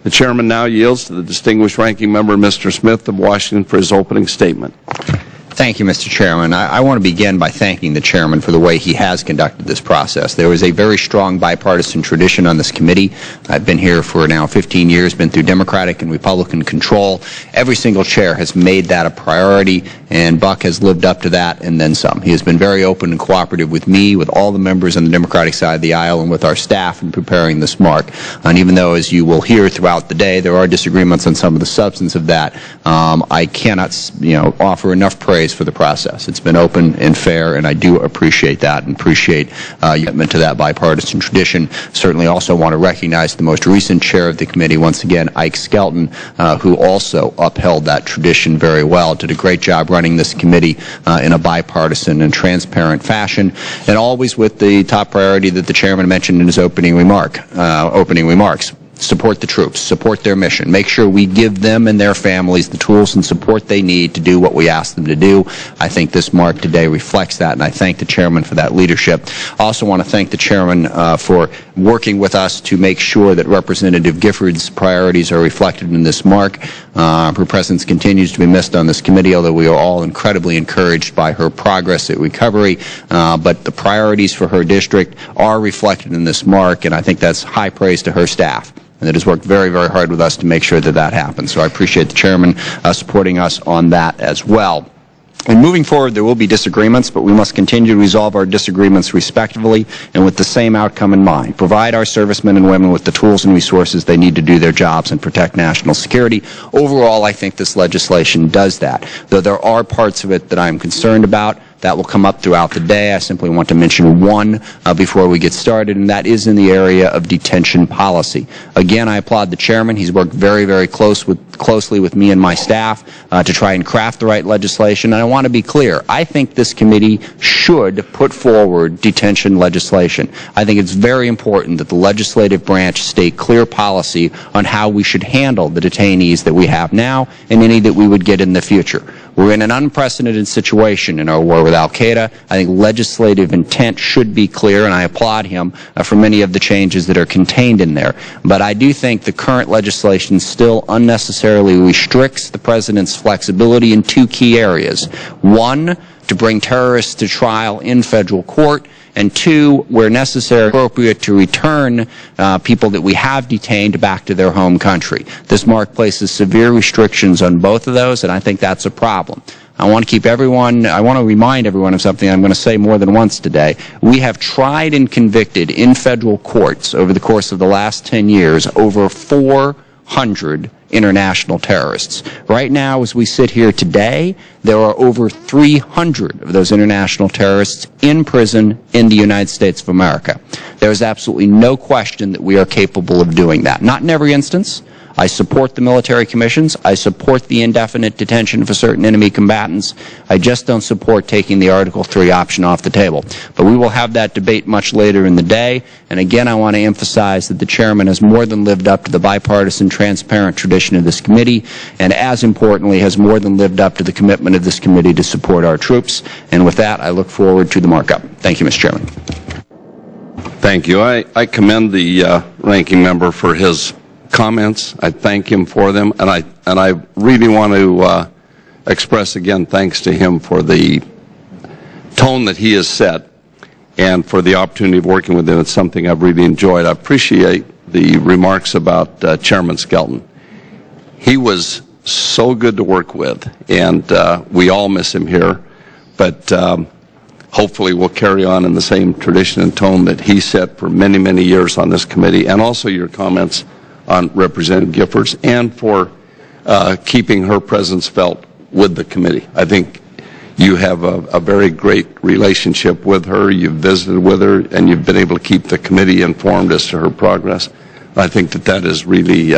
The chairman now yields to the distinguished ranking member, Mr. Smith of Washington, for his opening statement. Thank you, Mr. Chairman. I want to begin by thanking the chairman for the way he has conducted this process. There is a very strong bipartisan tradition on this committee. I've been here for now 15 years, been through Democratic and Republican control. Every single chair has made that a priority, and Buck has lived up to that and then some. He has been very open and cooperative with me, with all the members on the Democratic side of the aisle, and with our staff in preparing this mark. And even though, as you will hear throughout the day, there are disagreements on some of the substance of that, I cannot, offer enough praise for the process. It's been open and fair, and I do appreciate that and appreciate your commitment to that bipartisan tradition. Certainly also want to recognize the most recent chair of the committee, once again, Ike Skelton, who also upheld that tradition very well, did a great job running this committee in a bipartisan and transparent fashion, and always with the top priority that the chairman mentioned in his opening remarks. Support the troops, support their mission, make sure we give them and their families the tools and support they need to do what we ask them to do. I think this mark today reflects that, and I thank the chairman for that leadership. I also want to thank the chairman for working with us to make sure that Representative Gifford's priorities are reflected in this mark. Her presence continues to be missed on this committee, although we are all incredibly encouraged by her progress at recovery. But the priorities for her district are reflected in this mark, and I think that's high praise to her staff, and it has worked very, very hard with us to make sure that that happens. So I appreciate the chairman supporting us on that as well. And moving forward, there will be disagreements, but we must continue to resolve our disagreements respectfully and with the same outcome in mind. Provide our servicemen and women with the tools and resources they need to do their jobs and protect national security. Overall, I think this legislation does that, though there are parts of it that I'm concerned about. That will come up throughout the day. I simply want to mention one before we get started, and that is in the area of detention policy. Again, I applaud the chairman. He's worked very, very closely with me and my staff to try and craft the right legislation. And I want to be clear. I think this committee should put forward detention legislation. I think it's very important that the legislative branch state clear policy on how we should handle the detainees that we have now and any that we would get in the future. We're in an unprecedented situation in our war with al-Qaeda. I think legislative intent should be clear, and I applaud him for many of the changes that are contained in there. But I do think the current legislation still unnecessarily restricts the President's flexibility in two key areas. One, to bring terrorists to trial in federal court, and two, where necessary, appropriate, to return people that we have detained back to their home country. This mark places severe restrictions on both of those, and I think that's a problem. I want to remind everyone of something I'm going to say more than once today. We have tried and convicted in federal courts over the course of the last 10 years over 400 international terrorists. Right now, as we sit here today, there are over 300 of those international terrorists in prison in the United States of America. There is absolutely no question that we are capable of doing that. Not in every instance. I support the military commissions. I support the indefinite detention for certain enemy combatants. I just don't support taking the Article 3 option off the table. But we will have that debate much later in the day. And again, I want to emphasize that the chairman has more than lived up to the bipartisan, transparent tradition of this committee, and as importantly, has more than lived up to the commitment of this committee to support our troops. And with that, I look forward to the markup. Thank you, Mr. Chairman. Thank you. I commend the ranking member for his comments. I thank him for them, and I really want to express again thanks to him for the tone that he has set and for the opportunity of working with him. It's something I've really enjoyed. I appreciate the remarks about Chairman Skelton. He was so good to work with, and we all miss him here, but hopefully we'll carry on in the same tradition and tone that he set for many, many years on this committee, and also your comments on Representative Giffords, and for keeping her presence felt with the committee. I think you have a very great relationship with her. You've visited with her, and you've been able to keep the committee informed as to her progress. I think that is really